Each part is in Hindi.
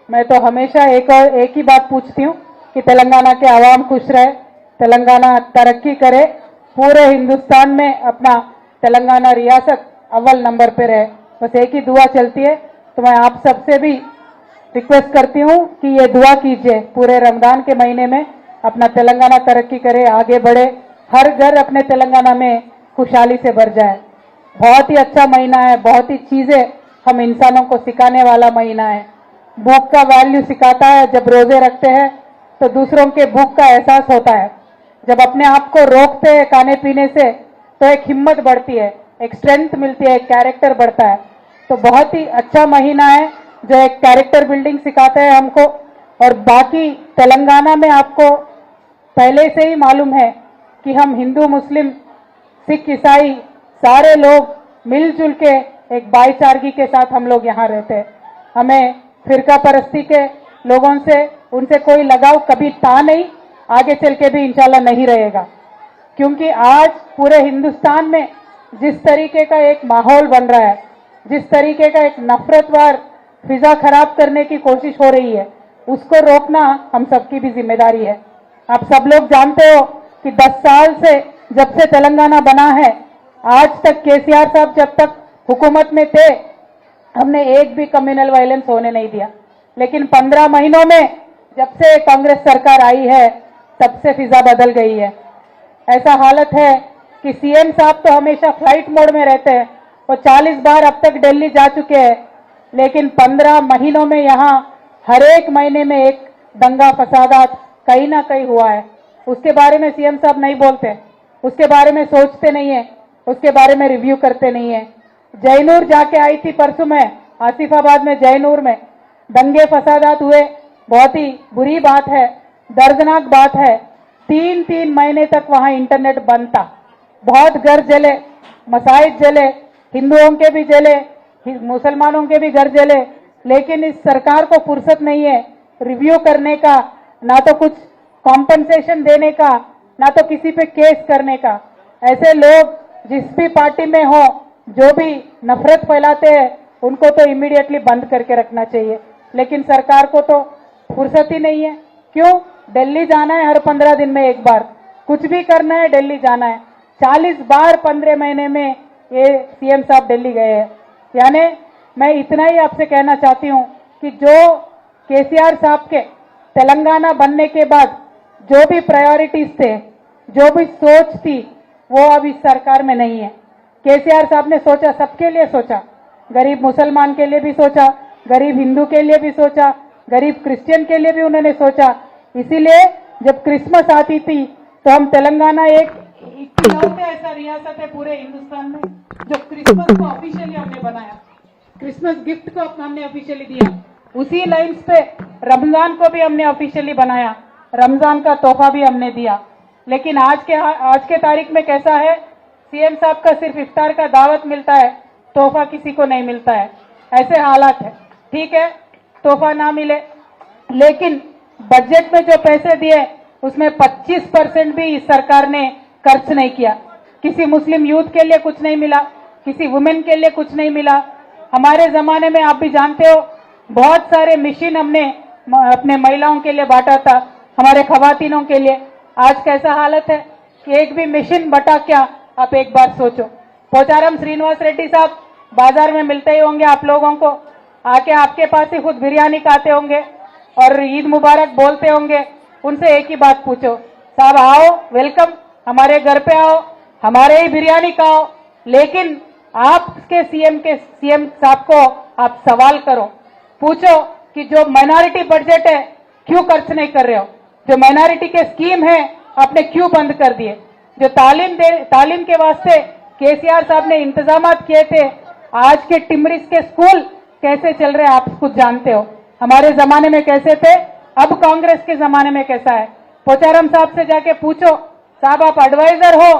मैं तो हमेशा एक ही बात पूछती हूँ कि तेलंगाना के आवाम खुश रहे, तेलंगाना तरक्की करे, पूरे हिंदुस्तान में अपना तेलंगाना रियासत अव्वल नंबर पे रहे। बस एक ही दुआ चलती है। तो मैं आप सबसे भी रिक्वेस्ट करती हूँ कि ये दुआ कीजिए, पूरे रमजान के महीने में अपना तेलंगाना तरक्की करे, आगे बढ़े, हर घर अपने तेलंगाना में खुशहाली से भर जाए। बहुत ही अच्छा महीना है, बहुत ही चीजें हम इंसानों को सिखाने वाला महीना है। भूख का वैल्यू सिखाता है। जब रोजे रखते हैं तो दूसरों के भूख का एहसास होता है। जब अपने आप को रोकते हैं खाने पीने से तो एक हिम्मत बढ़ती है, एक स्ट्रेंथ मिलती है, एक कैरेक्टर बढ़ता है। तो बहुत ही अच्छा महीना है जो एक कैरेक्टर बिल्डिंग सिखाता है हमको। और बाकी तेलंगाना में आपको पहले से ही मालूम है कि हम हिंदू, मुस्लिम, सिख, ईसाई सारे लोग मिलजुल के एक भाईचारगी के साथ हम लोग यहाँ रहते हैं। हमें फिरका परस्ती के लोगों से उनसे कोई लगाव कभी था नहीं, आगे चल के भी इंशाल्लाह नहीं रहेगा। क्योंकि आज पूरे हिंदुस्तान में जिस तरीके का एक माहौल बन रहा है, जिस तरीके का एक नफरतवार फिजा खराब करने की कोशिश हो रही है, उसको रोकना हम सबकी भी जिम्मेदारी है। आप सब लोग जानते हो कि 10 साल से जब से तेलंगाना बना है, आज तक केसीआर साहब जब तक हुकूमत में थे, हमने एक भी कम्युनल वायलेंस होने नहीं दिया। लेकिन 15 महीनों में जब से कांग्रेस सरकार आई है, तब से फिजा बदल गई है। ऐसा हालत है कि सीएम साहब तो हमेशा फ्लाइट मोड में रहते हैं। वो 40 बार अब तक दिल्ली जा चुके हैं, लेकिन 15 महीनों में यहाँ हर एक महीने में एक दंगा फसादात कहीं ना कहीं हुआ है। उसके बारे में सीएम साहब नहीं बोलते, उसके बारे में सोचते नहीं है, उसके बारे में रिव्यू करते नहीं है। जयनूर जाके आई थी परसों में, आसिफाबाद में जयनूर में दंगे फसादात हुए। बहुत ही बुरी बात है, दर्दनाक बात है। 3-3 महीने तक वहां इंटरनेट बंद था। बहुत घर जले, मसाजिद जले, हिंदुओं के भी जले, मुसलमानों के भी घर जले। लेकिन इस सरकार को फुर्सत नहीं है रिव्यू करने का, ना तो कुछ कॉम्पनसेशन देने का, ना तो किसी पे केस करने का। ऐसे लोग जिस भी पार्टी में हो, जो भी नफरत फैलाते हैं, उनको तो इमीडिएटली बंद करके रखना चाहिए। लेकिन सरकार को तो फुर्सत ही नहीं है। क्यों? दिल्ली जाना है हर 15 दिन में एक बार, कुछ भी करना है दिल्ली जाना है। 40 बार 15 महीने में ये सीएम साहब दिल्ली गए हैं। यानी मैं इतना ही आपसे कहना चाहती हूँ कि जो केसीआर साहब के तेलंगाना बनने के बाद जो भी प्रायोरिटीज थे, जो भी सोच थी, वो अब इस सरकार में नहीं है। केसीआर साहब ने सोचा, सबके लिए सोचा, गरीब मुसलमान के लिए भी सोचा, गरीब हिंदू के लिए भी सोचा, गरीब क्रिश्चियन के लिए भी उन्होंने सोचा। इसीलिए जब क्रिसमस आती थी तो हम तेलंगाना एक इकलौते ऐसा रियासत है पूरे हिंदुस्तान में जो क्रिसमस को ऑफिशियली हमने बनाया, क्रिसमस गिफ्ट को हमने ऑफिशियली दिया। उसी लाइन्स पे रमजान को भी हमने ऑफिशियली बनाया, रमजान का तोहफा भी हमने दिया। लेकिन आज के तारीख में कैसा है, सीएम साहब का सिर्फ इफ्तार का दावत मिलता है, तोहफा किसी को नहीं मिलता है। ऐसे हालात है। ठीक है, तोहफा ना मिले, लेकिन बजट में जो पैसे दिए उसमें 25% भी इस सरकार ने खर्च नहीं किया। किसी मुस्लिम यूथ के लिए कुछ नहीं मिला, किसी वुमेन के लिए कुछ नहीं मिला। हमारे जमाने में आप भी जानते हो, बहुत सारे मशीन हमने अपने महिलाओं के लिए बांटा था, हमारे खवातीनों के लिए। आज कैसा हालत है कि एक भी मशीन बटा क्या, आप एक बार सोचो। पोचारम श्रीनिवास रेड्डी साहब बाजार में मिलते ही होंगे आप लोगों को, आके आपके पास ही खुद बिरयानी खाते होंगे और ईद मुबारक बोलते होंगे। उनसे एक ही बात पूछो, साहब आओ, वेलकम, हमारे घर पे आओ, हमारे ही बिरयानी खाओ। लेकिन आपके सीएम साहब को आप सवाल करो, पूछो कि जो माइनॉरिटी बजट है क्यों खर्च नहीं कर रहे हो, जो माइनॉरिटी के स्कीम है आपने क्यों बंद कर दिए, जो तालीम के वास्ते केसीआर साहब ने इंतजाम किए थे, आज के टिमरिस के स्कूल कैसे चल रहे हैं आप खुद जानते हो। हमारे जमाने में कैसे थे, अब कांग्रेस के जमाने में कैसा है। पोचारम साहब से जाके पूछो, साहब आप एडवाइजर हो,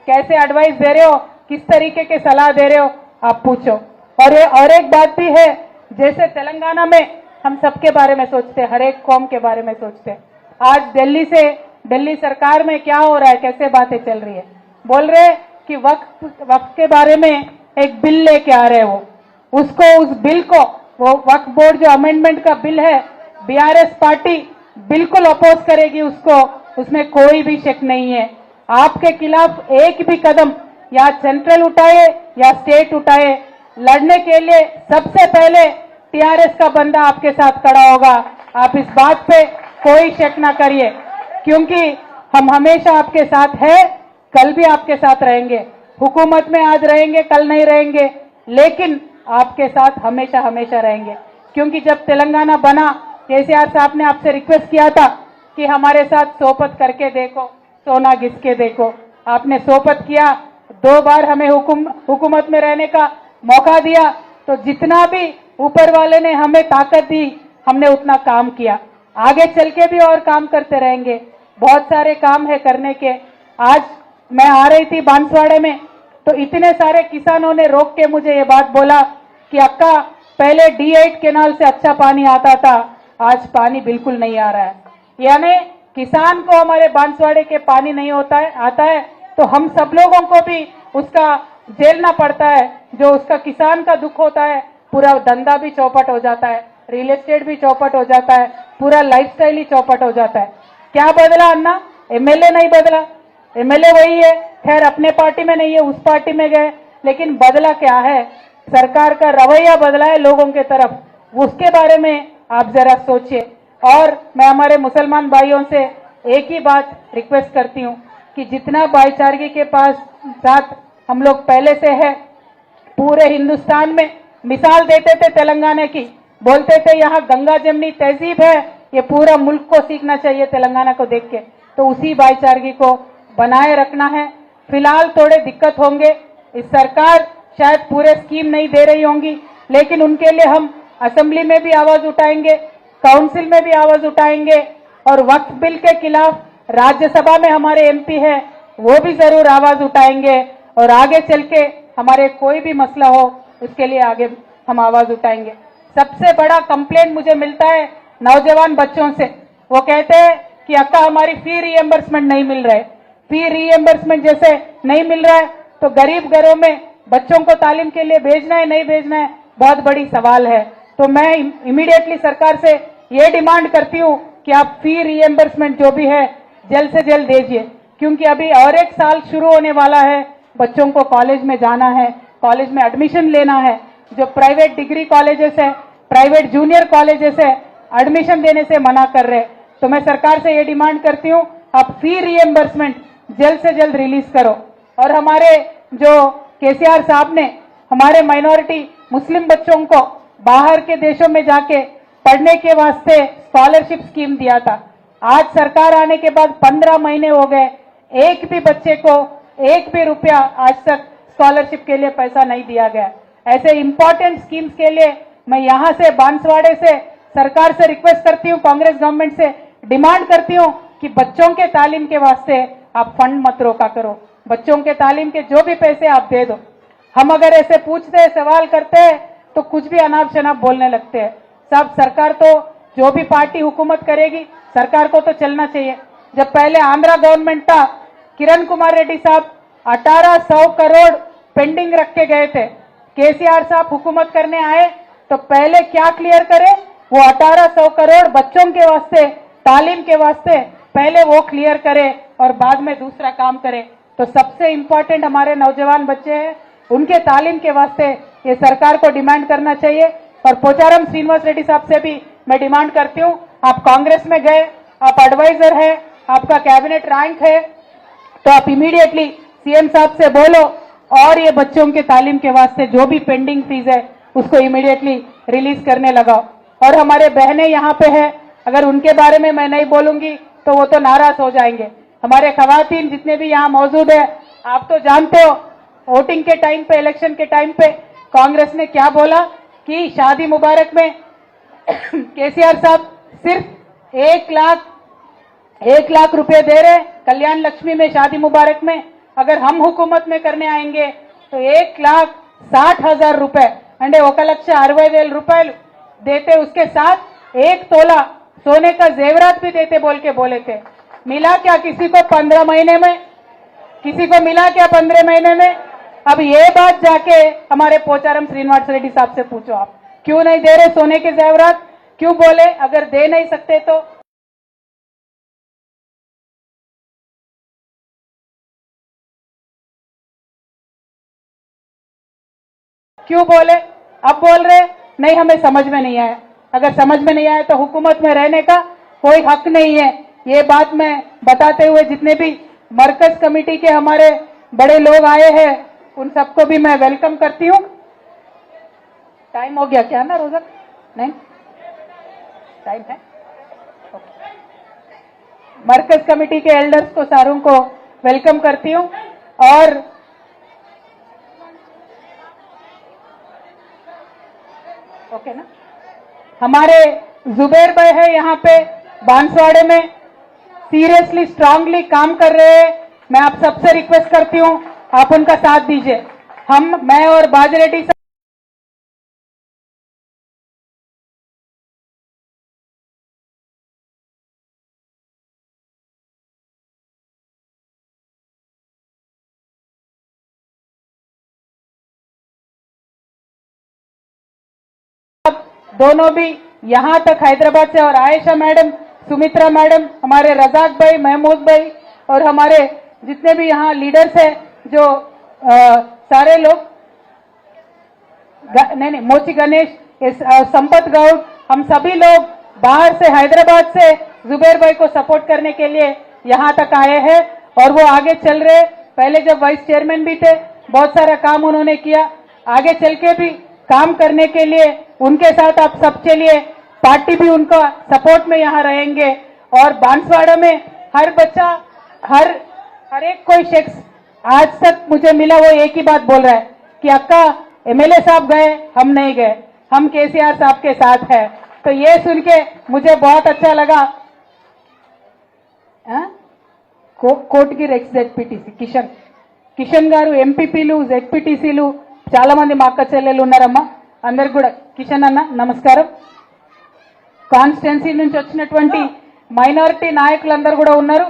कैसे एडवाइस दे रहे हो, किस तरीके के सलाह दे रहे हो, आप पूछो। और एक बात भी है, जैसे तेलंगाना में हम सबके बारे में सोचते हैं, हर एक कौम के बारे में सोचते हैं। आज दिल्ली सरकार में क्या हो रहा है, कैसे बातें चल रही है। बोल रहे कि वक्फ के बारे में एक बिल लेके आ रहे हैं, वो उसको, उस बिल को, वो वक्फ बोर्ड जो अमेंडमेंट का बिल है बीआरएस पार्टी बिल्कुल अपोज करेगी उसको, उसमें कोई भी शक नहीं है। आपके खिलाफ एक भी कदम या सेंट्रल उठाए या स्टेट उठाए, लड़ने के लिए सबसे पहले टीआरएस का बंदा आपके साथ खड़ा होगा। आप इस बात पे कोई शक ना करिए, क्योंकि हम हमेशा आपके साथ हैं, कल भी आपके साथ रहेंगे। हुकूमत में आज रहेंगे, कल नहीं रहेंगे, लेकिन आपके साथ हमेशा हमेशा रहेंगे। क्योंकि जब तेलंगाना बना, केसीआर साहब ने आपसे रिक्वेस्ट किया था कि हमारे साथ सोपत करके देखो, सोना घिस के देखो। आपने सोपत किया, 2 बार हमें हुकूमत में रहने का मौका दिया, तो जितना भी ऊपर वाले ने हमें ताकत दी, हमने उतना काम किया। आगे चल के भी और काम करते रहेंगे, बहुत सारे काम है करने के। आज मैं आ रही थी बांसवाड़े में, तो इतने सारे किसानों ने रोक के मुझे ये बात बोला कि अक्का पहले D8 केनाल से अच्छा पानी आता था, आज पानी बिल्कुल नहीं आ रहा है। यानी किसान को हमारे बांसवाड़े के पानी नहीं होता है, आता है, तो हम सब लोगों को भी उसका झेलना पड़ता है। जो उसका किसान का दुख होता है, पूरा धंधा भी चौपट हो जाता है, रियल एस्टेट भी चौपट हो जाता है, पूरा लाइफस्टाइल ही चौपट हो जाता है। क्या बदला अन्ना? एमएलए नहीं बदला, एमएलए वही है, खैर अपने पार्टी में नहीं है, उस पार्टी में गए, लेकिन बदला क्या है? सरकार का रवैया बदला है लोगों के तरफ, उसके बारे में आप जरा सोचिए। और मैं हमारे मुसलमान भाइयों से एक ही बात रिक्वेस्ट करती हूँ कि जितना भाईचारगी के पास साथ हम लोग पहले से है, पूरे हिंदुस्तान में मिसाल देते थे तेलंगाना की, बोलते थे यहाँ गंगा जमनी तहजीब है, ये पूरा मुल्क को सीखना चाहिए तेलंगाना को देख के। तो उसी भाईचारगी को बनाए रखना है। फिलहाल थोड़े दिक्कत होंगे, इस सरकार शायद पूरे स्कीम नहीं दे रही होंगी, लेकिन उनके लिए हम असेंबली में भी आवाज उठाएंगे, काउंसिल में भी आवाज उठाएंगे, और वक्फ बिल के खिलाफ राज्यसभा में हमारे एमपी है, वो भी जरूर आवाज उठाएंगे। और आगे चल के हमारे कोई भी मसला हो, उसके लिए आगे हम आवाज उठाएंगे। सबसे बड़ा कंप्लेंट मुझे मिलता है नौजवान बच्चों से, वो कहते हैं कि अक्का हमारी फी रीएम्बर्समेंट नहीं मिल रहा है। फी रीएम्बर्समेंट जैसे नहीं मिल रहा है, तो गरीब घरों में बच्चों को तालीम के लिए भेजना है नहीं भेजना है, बहुत बड़ी सवाल है। तो मैं इमीडिएटली सरकार से ये डिमांड करती हूँ कि आप फी रीएम्बर्समेंट जो भी है जल्द से जल्द दीजिए, क्योंकि अभी और एक साल शुरू होने वाला है, बच्चों को कॉलेज में जाना है, कॉलेज में एडमिशन लेना है। जो प्राइवेट डिग्री कॉलेजेस है, प्राइवेट जूनियर कॉलेजेस है, एडमिशन देने से मना कर रहे। तो मैं सरकार से ये डिमांड करती हूँ, आप फी रीएम्बर्समेंट जल्द से जल्द रिलीज करो। और हमारे जो केसीआर साहब ने हमारे माइनॉरिटी मुस्लिम बच्चों को बाहर के देशों में जाके पढ़ने के वास्ते स्कॉलरशिप स्कीम दिया था, आज सरकार आने के बाद 15 महीने हो गए, एक भी बच्चे को एक भी रुपया आज तक स्कॉलरशिप के लिए पैसा नहीं दिया गया। ऐसे इंपॉर्टेंट स्कीम्स के लिए मैं यहाँ से बांसवाड़े से सरकार से रिक्वेस्ट करती हूँ, कांग्रेस गवर्नमेंट से डिमांड करती हूँ कि बच्चों के तालीम के वास्ते आप फंड मत रोका करो, बच्चों के तालीम के जो भी पैसे आप दे दो। हम अगर ऐसे पूछते हैं, सवाल करते हैं, तो कुछ भी अनाप शनाप बोलने लगते हैं। सब सरकार तो जो भी पार्टी हुकूमत करेगी, सरकार को तो चलना चाहिए। जब पहले आंध्रा गवर्नमेंट था, किरण कुमार रेड्डी साहब 1800 करोड़ पेंडिंग रख के गए थे। केसीआर साहब हुकूमत करने आए तो पहले क्या क्लियर करे, वो 1800 करोड़ बच्चों के वास्ते, तालीम के वास्ते पहले वो क्लियर करे और बाद में दूसरा काम करे। तो सबसे इंपॉर्टेंट हमारे नौजवान बच्चे हैं, उनके तालीम के वास्ते ये सरकार को डिमांड करना चाहिए। और पोचारम श्रीनिवास रेड्डी साहब से भी मैं डिमांड करती हूँ, आप कांग्रेस में गए, आप एडवाइजर है, आपका कैबिनेट रैंक है, तो आप इमीडिएटली सीएम साहब से बोलो और ये बच्चों के तालीम के वास्ते जो भी पेंडिंग फीस है उसको इमीडिएटली रिलीज करने लगाओ। और हमारे बहनें यहाँ पे है, अगर उनके बारे में मैं नहीं बोलूंगी तो वो तो नाराज हो जाएंगे। हमारे खवातीन जितने भी यहाँ मौजूद है, आप तो जानते हो वोटिंग के टाइम पे, इलेक्शन के टाइम पे कांग्रेस ने क्या बोला कि शादी मुबारक में केसीआर साहब सिर्फ 1 लाख रुपए दे रहे कल्याण लक्ष्मी में, शादी मुबारक में। अगर हम हुकूमत में करने आएंगे तो 1,60,000 रुपए అంటే 1,60,000 रुपए देते, उसके साथ 1 तोला सोने का जेवरात भी देते बोल के बोले थे। मिला क्या किसी को 15 महीने में? किसी को मिला क्या 15 महीने में? अब ये बात जाके हमारे पोचारम श्रीनिवास रेड्डी साहब से पूछो, आप क्यों नहीं दे रहे सोने के जेवरात? क्यों बोले? अगर दे नहीं सकते तो क्यों बोले? अब बोल रहे नहीं, हमें समझ में नहीं आया। अगर समझ में नहीं आया तो हुकूमत में रहने का कोई हक नहीं है। ये बात मैं बताते हुए जितने भी मरकज कमेटी के हमारे बड़े लोग आए हैं उन सबको भी मैं वेलकम करती हूं। टाइम हो गया क्या ना रोजा? नहीं टाइम है। मरकज कमेटी के एल्डर्स को सारों को वेलकम करती हूं। और ओके ना, हमारे जुबैर भाई है यहाँ पे बांसवाड़े में, सीरियसली स्ट्रांगली काम कर रहे हैं। मैं आप सबसे रिक्वेस्ट करती हूँ आप उनका साथ दीजिए। मैं और बाजरेड्डी दोनों भी यहां तक हैदराबाद से, और आयशा मैडम, सुमित्रा मैडम, हमारे रजाक भाई, महमूद भाई और हमारे जितने भी यहाँ लीडर्स हैं जो सारे लोग, नहीं मोची गणेश, संपत गौड़, हम सभी लोग बाहर से हैदराबाद से जुबैर भाई को सपोर्ट करने के लिए यहाँ तक आए हैं और वो आगे चल रहे। पहले जब वाइस चेयरमैन भी थे बहुत सारा काम उन्होंने किया, आगे चल के भी काम करने के लिए उनके साथ आप सब चलिए। पार्टी भी उनका सपोर्ट में यहाँ रहेंगे। और बांसवाड़ा में हर बच्चा, हर एक कोई शख्स आज तक मुझे मिला वो एक ही बात बोल रहा है कि अक्का एमएलए साहब गए, हम नहीं गए, हम केसीआर साहब के साथ है। तो ये सुन के मुझे बहुत अच्छा लगा। కోటగిరి ఎక్స్ జెడ్పీటీసీ కిషన్ గారు, ఎంపీపీలు, జెడ్పీటీసీలు చాలా మంది మా అక్క చెల్లెలు ఉన్నారమ్మా. అందరికి కూడా కిషన్ అన్న నమస్కారం. కాన్స్టిట్యున్సీ నుంచి వచ్చినటువంటి మైనారిటీ నాయకులందరూ కూడా ఉన్నారు.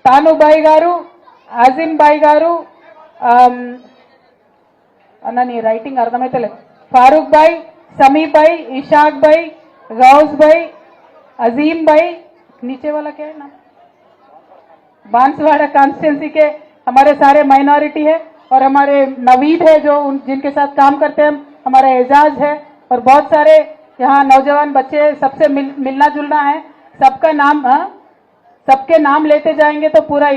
తానుబాయి గారు, ఆజిమ్ బాయి గారు, అన్న నీ రైటింగ్ అర్థమైతే లేదు, ఫారూక్ భాई, समी भाई, इशाक भाई, गौस भाई, अजीम भाई, नीचे वाला क्या है नाम, बांसवाड़ा कॉन्स्टिट्यूंसी के हमारे सारे माइनॉरिटी है और हमारे नवीद है जो जिनके साथ काम करते हैं, हमारा एजाज है और बहुत सारे यहाँ नौजवान बच्चे, सबसे मिलना जुलना है। सबका नाम, सबके नाम लेते जाएंगे तो पूरा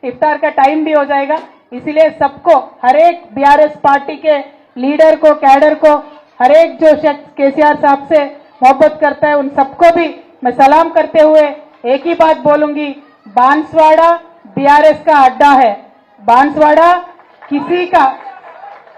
इफ्तार का टाइम भी हो जाएगा। इसीलिए सबको, हर एक बीआरएस पार्टी के लीडर को, कैडर को, हर एक जो शख्स केसीआर साहब से मोहब्बत करता है उन सबको भी मैं सलाम करते हुए एक ही बात बोलूंगी, बांसवाड़ा बीआरएस का अड्डा है। बांसवाड़ा किसी का,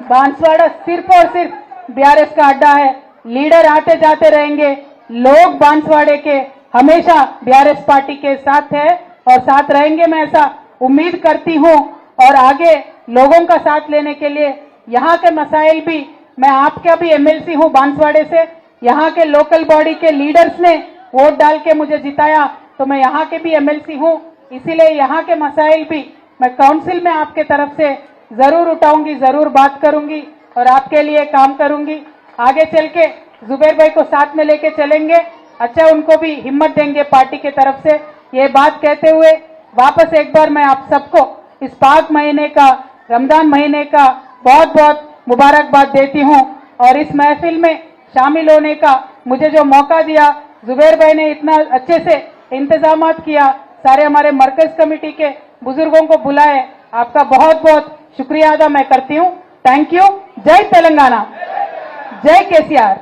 बांसवाड़ा सिर्फ और सिर्फ बीआरएस का अड्डा है। लीडर आते जाते रहेंगे, लोग बांसवाड़े के हमेशा बीआरएस पार्टी के साथ है और साथ रहेंगे, मैं ऐसा उम्मीद करती हूं। और आगे लोगों का साथ लेने के लिए यहाँ के मसाइल भी, मैं आपका भी एमएलसी हूं बांसवाड़े से, यहाँ के लोकल बॉडी के लीडर्स ने वोट डाल के मुझे जिताया तो मैं यहाँ के भी एमएलसी हूं, इसीलिए यहाँ के मसाइल भी मैं काउंसिल में आपके तरफ से जरूर उठाऊंगी, जरूर बात करूंगी और आपके लिए काम करूंगी। आगे चल के जुबैर भाई को साथ में लेके चलेंगे, अच्छा उनको भी हिम्मत देंगे पार्टी के तरफ से। ये बात कहते हुए वापस एक बार मैं आप सबको इस पाक महीने का, रमजान महीने का बहुत बहुत मुबारकबाद देती हूं और इस महफिल में शामिल होने का मुझे जो मौका दिया, जुबैर भाई ने इतना अच्छे से इंतजामात किया, सारे हमारे मरकज कमेटी के बुजुर्गों को बुलाए, आपका बहुत बहुत शुक्रिया अदा मैं करती हूं। Thank you. जय तेलंगाना, जय केसीआर।